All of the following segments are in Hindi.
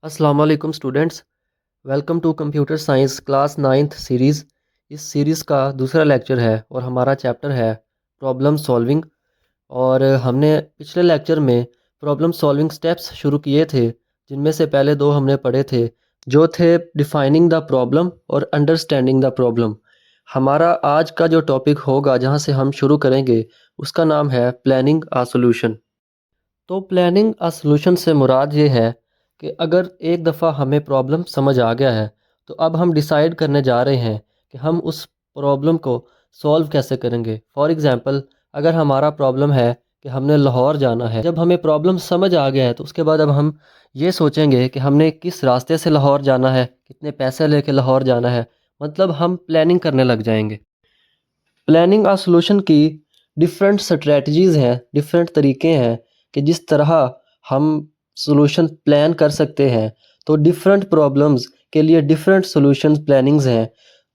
अस्सलाम वालेकुम students. Welcome to computer science class 9th series. इस सीरीज़ का दूसरा लेक्चर है और हमारा चैप्टर है प्रॉब्लम सॉल्विंग। और हमने पिछले लेक्चर में प्रॉब्लम सॉल्विंग स्टेप्स शुरू किए थे, जिनमें से पहले दो हमने पढ़े थे जो थे डिफाइनिंग द प्रॉब्लम और अंडरस्टैंडिंग द प्रॉब्लम। हमारा आज का जो टॉपिक होगा जहां से हम शुरू करेंगे उसका नाम है प्लानिंग अ सॉल्यूशन। तो प्लानिंग अ सॉल्यूशन से मुराद ये है कि अगर एक दफ़ा हमें प्रॉब्लम समझ आ गया है तो अब हम डिसाइड करने जा रहे हैं कि हम उस प्रॉब्लम को सॉल्व कैसे करेंगे। फॉर एग्ज़ाम्पल, अगर हमारा प्रॉब्लम है कि हमने लाहौर जाना है, जब हमें प्रॉब्लम समझ आ गया है तो उसके बाद अब हम ये सोचेंगे कि हमने किस रास्ते से लाहौर जाना है, कितने पैसे लेके लाहौर जाना है। मतलब हम प्लानिंग करने लग जाएंगे। प्लानिंग और सॉल्यूशन की डिफरेंट स्ट्रेटजीज़ हैं, डिफरेंट तरीके हैं कि जिस तरह हम सॉल्यूशन प्लान कर सकते हैं। तो डिफरेंट प्रॉब्लम्स के लिए डिफरेंट सॉल्यूशन प्लानिंग्स हैं।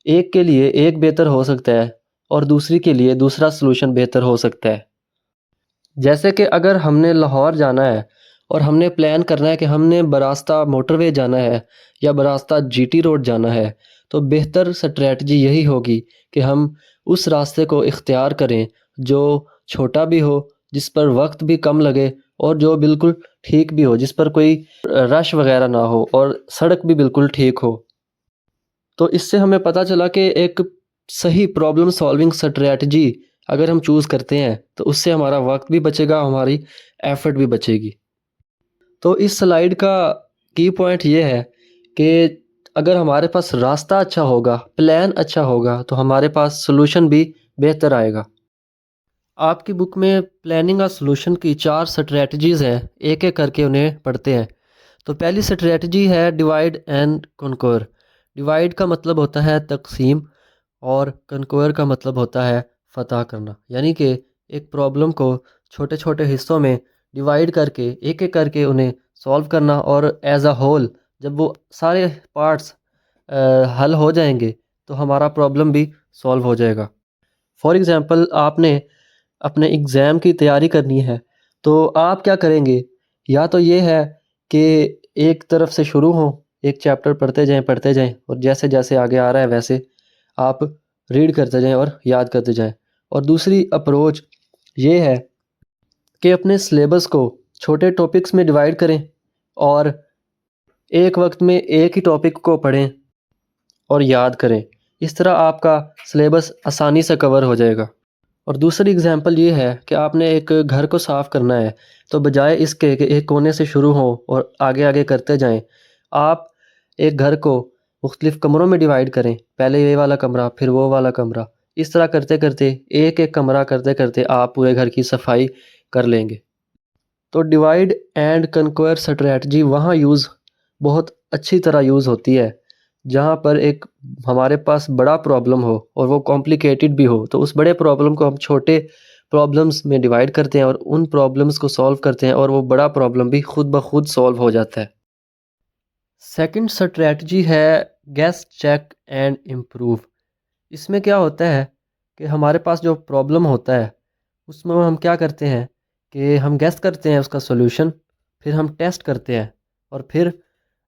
एक के लिए एक बेहतर हो सकता है और दूसरी के लिए दूसरा सॉल्यूशन बेहतर हो सकता है। जैसे कि अगर हमने लाहौर जाना है और हमने प्लान करना है कि हमने बरास्ता मोटरवे जाना है या बरास्ता जीटी रोड जाना है, तो बेहतर स्ट्रेटजी यही होगी कि हम उस रास्ते को इख्तियार करें जो छोटा भी हो, जिस पर वक्त भी कम लगे और जो बिल्कुल ठीक भी हो, जिस पर कोई रश वगैरह ना हो और सड़क भी बिल्कुल ठीक हो। तो इससे हमें पता चला कि एक सही प्रॉब्लम सॉल्विंग स्ट्रेटजी अगर हम चूज़ करते हैं तो उससे हमारा वक्त भी बचेगा, हमारी एफर्ट भी बचेगी। तो इस स्लाइड का की पॉइंट ये है कि अगर हमारे पास रास्ता अच्छा होगा, प्लान अच्छा होगा, तो हमारे पास सॉल्यूशन भी बेहतर आएगा। आपकी बुक में प्लानिंग और सॉल्यूशन की 4 स्ट्रेटजीज़ हैं, एक एक करके उन्हें पढ़ते हैं। तो पहली स्ट्रेटजी है डिवाइड एंड कॉन्क्वर। डिवाइड का मतलब होता है तकसीम और कॉन्क्वर का मतलब होता है फतह करना। यानी कि एक प्रॉब्लम को छोटे छोटे हिस्सों में डिवाइड करके एक एक करके उन्हें सॉल्व करना, और एज अ होल जब वो सारे पार्ट्स हल हो जाएंगे तो हमारा प्रॉब्लम भी सॉल्व हो जाएगा। फॉर एग्ज़ाम्पल, आपने अपने एग्ज़ाम की तैयारी करनी है तो आप क्या करेंगे? या तो ये है कि एक तरफ से शुरू हो, एक चैप्टर पढ़ते जाएं और जैसे जैसे आगे आ रहा है वैसे आप रीड करते जाएं और याद करते जाएं। और दूसरी अप्रोच ये है कि अपने सिलेबस को छोटे टॉपिक्स में डिवाइड करें और एक वक्त में एक ही टॉपिक को पढ़ें और याद करें। इस तरह आपका सिलेबस आसानी से कवर हो जाएगा। और दूसरी एग्जांपल ये है कि आपने एक घर को साफ़ करना है, तो बजाय इसके कि एक कोने से शुरू हो और आगे आगे करते जाएं, आप एक घर को मुख्तलिफ़ कमरों में डिवाइड करें। पहले ये वाला कमरा, फिर वो वाला कमरा। इस तरह करते करते एक एक कमरा करते करते आप पूरे घर की सफाई कर लेंगे। तो डिवाइड एंड कन्क्वर स्ट्रेटजी वहाँ बहुत अच्छी तरह यूज़ होती है जहाँ पर एक हमारे पास बड़ा प्रॉब्लम हो और वो कॉम्प्लिकेटेड भी हो, तो उस बड़े प्रॉब्लम को हम छोटे प्रॉब्लम्स में डिवाइड करते हैं और उन प्रॉब्लम्स को सॉल्व करते हैं और वो बड़ा प्रॉब्लम भी खुद ब खुद सॉल्व हो जाता है। सेकंड स्ट्रेटजी है गेस चेक एंड इम्प्रूव। इसमें क्या होता है कि हमारे पास जो प्रॉब्लम होता है उसमें हम क्या करते हैं कि हम गेस करते हैं उसका सॉल्यूशन, फिर हम टेस्ट करते हैं और फिर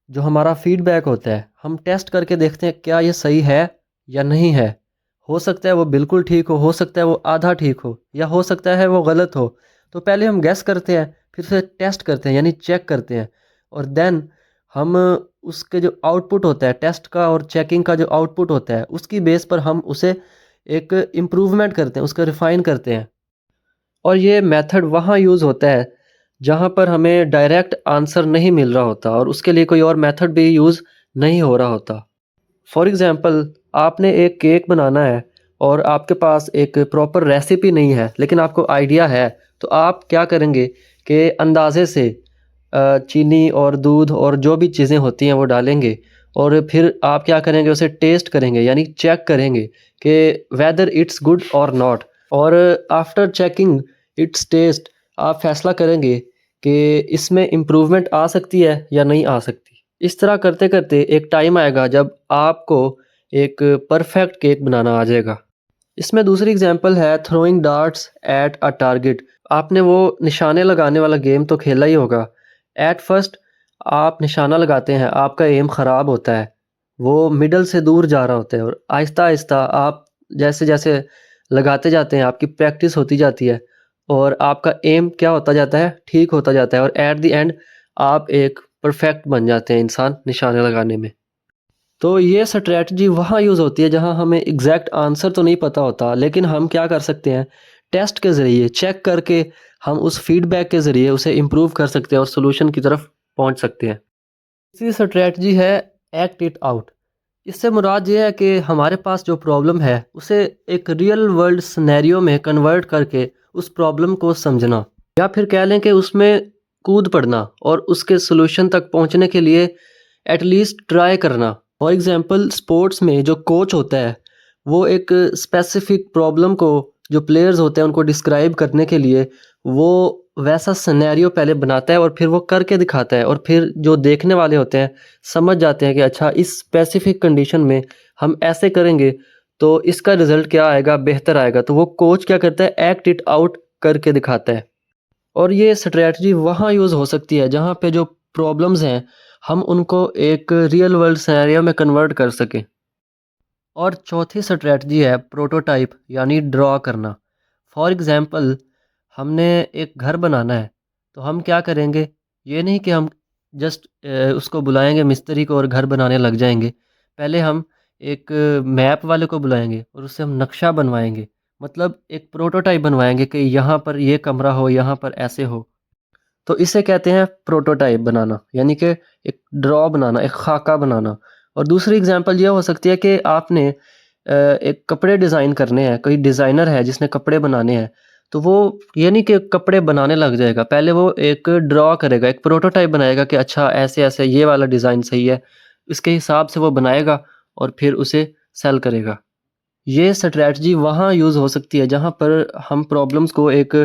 जो हमारा फीडबैक होता है हम टेस्ट करके देखते हैं क्या ये सही है या नहीं है। हो सकता है वो बिल्कुल ठीक हो सकता है वो आधा ठीक हो, या हो सकता है वो गलत हो। तो पहले हम गेस करते हैं, फिर से टेस्ट करते हैं यानी चेक करते हैं, और देन हम उसके जो आउटपुट होता है टेस्ट का और चेकिंग का जो आउटपुट होता है उसकी बेस पर हम उसे एक इम्प्रूवमेंट करते हैं, उसका रिफ़ाइन करते हैं। और ये मेथड वहाँ यूज़ होता है जहाँ पर हमें डायरेक्ट आंसर नहीं मिल रहा होता और उसके लिए कोई और मेथड भी यूज़ नहीं हो रहा होता। फॉर एग्ज़ाम्पल, आपने एक केक बनाना है और आपके पास एक प्रॉपर रेसिपी नहीं है लेकिन आपको आइडिया है, तो आप क्या करेंगे कि अंदाज़े से चीनी और दूध और जो भी चीज़ें होती हैं वो डालेंगे और फिर आप क्या करेंगे उसे टेस्ट करेंगे यानी चेक करेंगे कि वेदर इट्स गुड और नॉट। और आफ्टर चेकिंग इट्स टेस्ट आप फैसला करेंगे कि इसमें इम्प्रूवमेंट आ सकती है या नहीं आ सकती। इस तरह करते करते एक टाइम आएगा जब आपको एक परफेक्ट केक बनाना आ जाएगा। इसमें दूसरी एग्जांपल है throwing darts at a target. आपने वो निशाने लगाने वाला गेम तो खेला ही होगा। एट फर्स्ट आप निशाना लगाते हैं, आपका एम ख़राब होता है, वो मिडल से दूर जा रहा होता है और आहिस्ता-आहिस्ता आप जैसे-जैसे लगाते जाते हैं, आपकी प्रैक्टिस होती जाती है और आपका एम क्या होता जाता है, ठीक होता जाता है और एट द एंड आप एक परफेक्ट बन जाते हैं इंसान निशाने लगाने में। तो ये स्ट्रैटेजी वहाँ यूज़ होती है जहाँ हमें एग्जैक्ट आंसर तो नहीं पता होता, लेकिन हम क्या कर सकते हैं, टेस्ट के ज़रिए चेक करके हम उस फीडबैक के ज़रिए उसे इम्प्रूव कर सकते हैं और सॉल्यूशन की तरफ पहुँच सकते हैं। तीसरी स्ट्रैटेजी है एक्ट इट आउट। इससे मुराद ये है कि हमारे पास जो प्रॉब्लम है उसे एक रियल वर्ल्ड सिनेरियो में कन्वर्ट करके उस प्रॉब्लम को समझना, या फिर कह लें कि उसमें कूद पड़ना और उसके सॉल्यूशन तक पहुंचने के लिए एटलीस्ट ट्राई करना। फॉर एग्जांपल स्पोर्ट्स में जो कोच होता है वो एक स्पेसिफिक प्रॉब्लम को जो प्लेयर्स होते हैं उनको डिस्क्राइब करने के लिए वो वैसा सिनेरियो पहले बनाता है और फिर वो करके दिखाता है और फिर जो देखने वाले होते हैं समझ जाते हैं कि अच्छा इस स्पेसिफिक कंडीशन में हम ऐसे करेंगे तो इसका रिजल्ट क्या आएगा, बेहतर आएगा। तो वो कोच क्या करता है, एक्ट इट आउट करके दिखाता है। और ये स्ट्रैटेजी वहाँ यूज़ हो सकती है जहाँ पे जो प्रॉब्लम्स हैं हम उनको एक रियल वर्ल्ड सिनेरियो में कन्वर्ट कर सकें। और चौथी स्ट्रैटेजी है प्रोटोटाइप यानी ड्रॉ करना। फॉर एग्ज़ाम्पल हमने एक घर बनाना है, तो हम क्या करेंगे, ये नहीं कि हम जस्ट उसको बुलाएंगे मिस्त्री को और घर बनाने लग जाएंगे। पहले हम एक मैप वाले को बुलाएंगे और उससे हम नक्शा बनवाएंगे, मतलब एक प्रोटोटाइप बनवाएंगे कि यहाँ पर ये कमरा हो, यहाँ पर ऐसे हो। तो इसे कहते हैं प्रोटोटाइप बनाना, यानी कि एक ड्रॉ बनाना, एक खाका बनाना। और दूसरी एग्जांपल ये हो सकती है कि आपने एक कपड़े डिज़ाइन करने हैं, कोई डिज़ाइनर है जिसने कपड़े बनाने हैं, तो वो ये नहीं कि कपड़े बनाने लग जाएगा, पहले वो एक ड्रॉ करेगा, एक प्रोटोटाइप बनाएगा कि अच्छा ऐसे-ऐसे ये वाला डिज़ाइन सही है, इसके हिसाब से वो बनाएगा और फिर उसे सेल करेगा। ये स्ट्रैटेजी वहाँ यूज़ हो सकती है जहाँ पर हम प्रॉब्लम्स को एक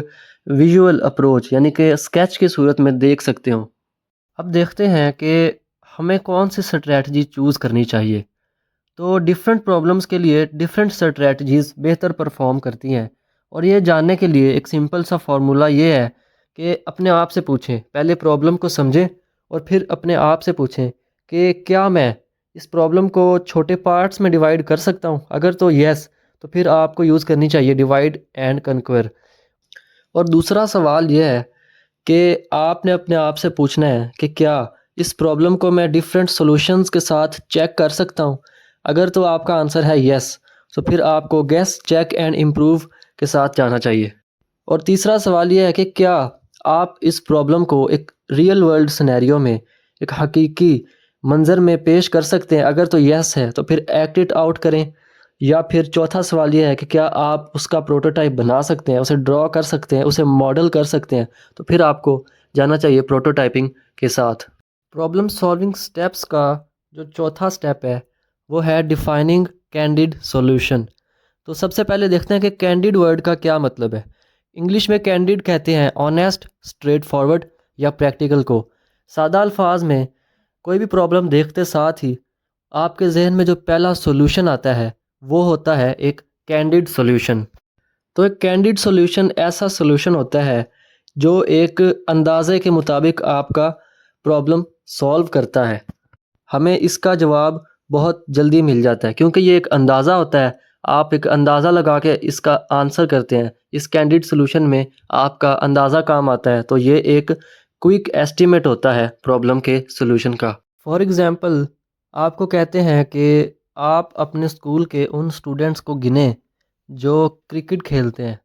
विजुअल अप्रोच यानी कि स्केच की सूरत में देख सकते हो। अब देखते हैं कि हमें कौन सी स्ट्रैटेजी चूज़ करनी चाहिए। तो डिफरेंट प्रॉब्लम्स के लिए डिफरेंट स्ट्रैटेजीज़ बेहतर परफॉर्म करती हैं और ये जानने के लिए एक सिंपल सा फार्मूला ये है कि अपने आप से पूछें, पहले प्रॉब्लम को समझें और फिर अपने आप से पूछें कि क्या मैं इस प्रॉब्लम को छोटे पार्ट्स में डिवाइड कर सकता हूँ। अगर तो यस, तो फिर आपको यूज़ करनी चाहिए डिवाइड एंड कन्क्वेयर। और दूसरा सवाल यह है कि आपने अपने आप से पूछना है कि क्या इस प्रॉब्लम को मैं डिफरेंट सॉल्यूशंस के साथ चेक कर सकता हूँ। अगर तो आपका आंसर है यस, तो फिर आपको गेस, चेक एंड इम्प्रूव के साथ जाना चाहिए। और तीसरा सवाल ये है कि क्या आप इस प्रॉब्लम को एक रियल वर्ल्ड सिनेरियो में, एक हकीकी मंज़र में पेश कर सकते हैं। अगर तो यस है तो फिर एक्ट इट आउट करें, या फिर चौथा सवाल ये है कि क्या आप उसका प्रोटोटाइप बना सकते हैं, उसे ड्रॉ कर सकते हैं, उसे मॉडल कर सकते हैं, तो फिर आपको जाना चाहिए प्रोटोटाइपिंग के साथ। प्रॉब्लम सॉल्विंग स्टेप्स का जो चौथा स्टेप है वो है डिफाइनिंग कैंडिड सॉल्यूशन। तो सबसे पहले देखते हैं कि कैंडिड वर्ड का क्या मतलब है। इंग्लिश में कैंडिड कहते हैं ऑनेस्ट, स्ट्रेट फॉरवर्ड या प्रैक्टिकल को। सादा अल्फाज में कोई भी प्रॉब्लम देखते साथ ही आपके जहन में जो पहला सॉल्यूशन आता है वो होता है एक कैंडिड सॉल्यूशन। तो एक कैंडिड सॉल्यूशन ऐसा सॉल्यूशन होता है जो एक अंदाजे के मुताबिक आपका प्रॉब्लम सॉल्व करता है। हमें इसका जवाब बहुत जल्दी मिल जाता है क्योंकि ये एक अंदाज़ा होता है। आप एक अंदाज़ा लगा के इसका आंसर करते हैं। इस कैंडिड सॉल्यूशन में आपका अंदाज़ा काम आता है, तो ये एक क्विक एस्टीमेट होता है प्रॉब्लम के सॉल्यूशन का। फॉर एग्ज़ाम्पल आपको कहते हैं कि आप अपने स्कूल के उन स्टूडेंट्स को गिनें जो क्रिकेट खेलते हैं।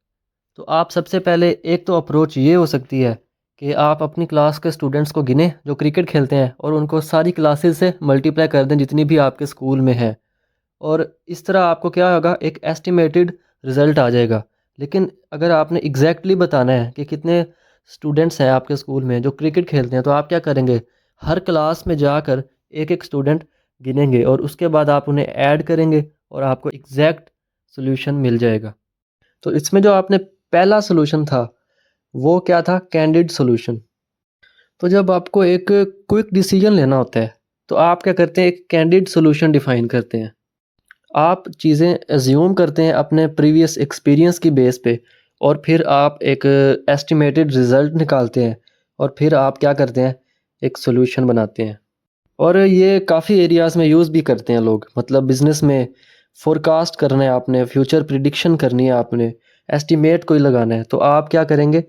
तो आप सबसे पहले एक तो अप्रोच ये हो सकती है कि आप अपनी क्लास के स्टूडेंट्स को गिनें जो क्रिकेट खेलते हैं और उनको सारी क्लासेस से मल्टीप्लाई कर दें जितनी भी आपके स्कूल में है, और इस तरह आपको क्या होगा, एक एस्टिमेटेड रिज़ल्ट आ जाएगा। लेकिन अगर आपने एग्जैक्टली बताना है कि कितने स्टूडेंट्स हैं आपके स्कूल में जो क्रिकेट खेलते हैं, तो आप क्या करेंगे, हर क्लास में जाकर एक एक स्टूडेंट गिनेंगे और उसके बाद आप उन्हें ऐड करेंगे और आपको एग्जैक्ट सोल्यूशन मिल जाएगा। तो इसमें जो आपने पहला सोल्यूशन था वो क्या था, कैंडिड सोल्यूशन। तो जब आपको एक क्विक डिसीजन लेना होता है तो आप क्या करते हैं, एक कैंडिड सोल्यूशन डिफाइन करते हैं। आप चीज़ें एज्यूम करते हैं अपने प्रीवियस एक्सपीरियंस की बेस पे और फिर आप एक एस्टिमेटेड रिज़ल्ट निकालते हैं और फिर आप क्या करते हैं, एक सॉल्यूशन बनाते हैं। और ये काफ़ी एरियाज़ में यूज़ भी करते हैं लोग, मतलब बिज़नेस में फोरकास्ट करना है आपने, फ्यूचर प्रिडिक्शन करनी है आपने, एस्टिमेट कोई लगाना है, तो आप क्या करेंगे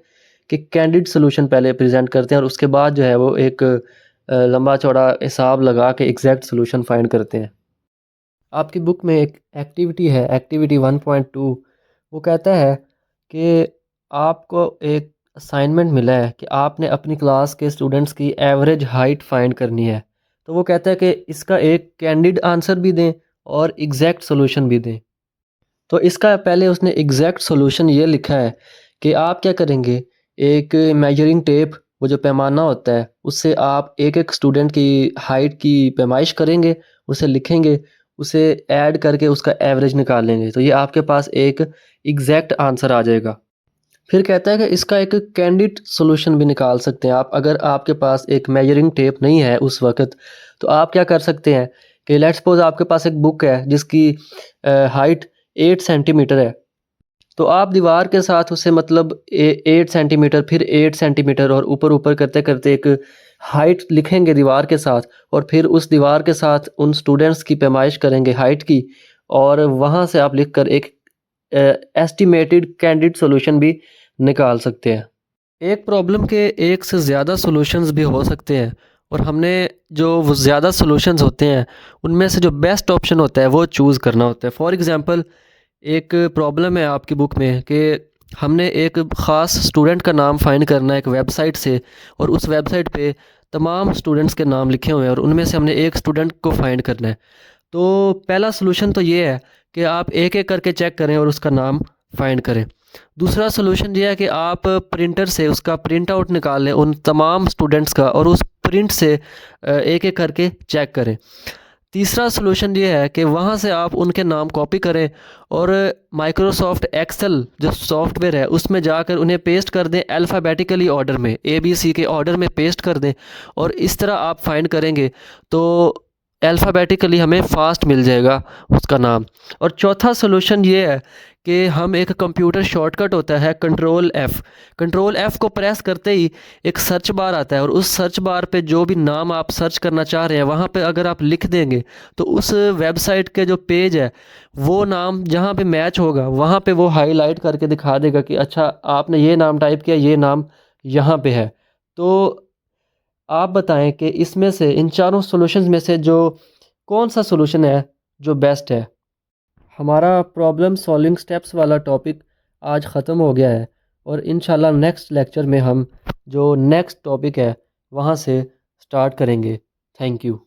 कि कैंडिड सॉल्यूशन पहले प्रेजेंट करते हैं और उसके बाद जो है वो एक लंबा चौड़ा हिसाब लगा के एग्जैक्ट सॉल्यूशन फाइंड करते हैं। आपकी बुक में एक एक्टिविटी है, एक्टिविटी 1.2, वो कहता है कि आपको एक असाइनमेंट मिला है कि आपने अपनी क्लास के स्टूडेंट्स की एवरेज हाइट फाइंड करनी है। तो वो कहता है कि इसका एक कैंडिड आंसर भी दें और एग्जैक्ट सॉल्यूशन भी दें। तो इसका पहले उसने एग्जैक्ट सॉल्यूशन ये लिखा है कि आप क्या करेंगे, एक मेजरिंग टेप, वो जो पैमाना होता है, उससे आप एक एक स्टूडेंट की हाइट की पैमाइश करेंगे, उसे लिखेंगे, उसे ऐड करके उसका एवरेज निकाल लेंगे, तो ये आपके पास एक एग्जैक्ट आंसर आ जाएगा। फिर कहता है कि इसका एक कैंडिड सॉल्यूशन भी निकाल सकते हैं आप, अगर आपके पास एक मेजरिंग टेप नहीं है उस वक्त, तो आप क्या कर सकते हैं कि लेट्स सपोज आपके पास एक बुक है जिसकी हाइट 8 सेंटीमीटर है, तो आप दीवार के साथ उसे मतलब 8 सेंटीमीटर, फिर 8 सेंटीमीटर और ऊपर ऊपर करते करते एक हाइट लिखेंगे दीवार के साथ, और फिर उस दीवार के साथ उन स्टूडेंट्स की पैमाइश करेंगे हाइट की, और वहाँ से आप लिखकर एक एस्टिमेटेड कैंडिड सॉल्यूशन भी निकाल सकते हैं। एक प्रॉब्लम के एक से ज़्यादा सॉल्यूशंस भी हो सकते हैं, और हमने जो वो ज़्यादा सॉल्यूशंस होते हैं उनमें से जो बेस्ट ऑप्शन होता है वो चूज़ करना होता है। फॉर एग्ज़ाम्पल, एक प्रॉब्लम है आपकी बुक में कि हमने एक ख़ास स्टूडेंट का नाम फाइंड करना है एक वेबसाइट से, और उस वेबसाइट पे तमाम स्टूडेंट्स के नाम लिखे हुए हैं और उनमें से हमने एक स्टूडेंट को फाइंड करना है। तो पहला सॉल्यूशन तो ये है कि आप एक एक करके चेक करें और उसका नाम फाइंड करें। दूसरा सॉल्यूशन ये है कि आप प्रिंटर से उसका प्रिंट आउट निकाल लें उन तमाम स्टूडेंट्स का, और उस प्रिंट से एक एक करके चेक करें। तीसरा सॉल्यूशन ये है कि वहाँ से आप उनके नाम कॉपी करें और माइक्रोसॉफ्ट एक्सेल जो सॉफ्टवेयर है उसमें जाकर उन्हें पेस्ट कर दें, अल्फ़ाबेटिकली ऑर्डर में, ABC के ऑर्डर में पेस्ट कर दें, और इस तरह आप फाइंड करेंगे तो अल्फ़ाबेटिकली हमें फ़ास्ट मिल जाएगा उसका नाम। और चौथा सॉल्यूशन ये है कि हम एक कंप्यूटर शॉर्टकट होता है कंट्रोल F को प्रेस करते ही एक सर्च बार आता है, और उस सर्च बार पे जो भी नाम आप सर्च करना चाह रहे हैं वहाँ पे अगर आप लिख देंगे तो उस वेबसाइट के जो पेज है वो नाम जहाँ पे मैच होगा वहाँ पे वो हाईलाइट करके दिखा देगा कि अच्छा आपने ये नाम टाइप किया, ये नाम यहाँ पे है। तो आप बताएं कि इसमें से इन चारों सॉल्यूशंस में से जो कौन सा सॉल्यूशन है जो बेस्ट है। हमारा प्रॉब्लम सॉल्विंग स्टेप्स वाला टॉपिक आज ख़त्म हो गया है, और इंशाल्लाह नेक्स्ट लेक्चर में हम जो नेक्स्ट टॉपिक है वहाँ से स्टार्ट करेंगे। Thank you.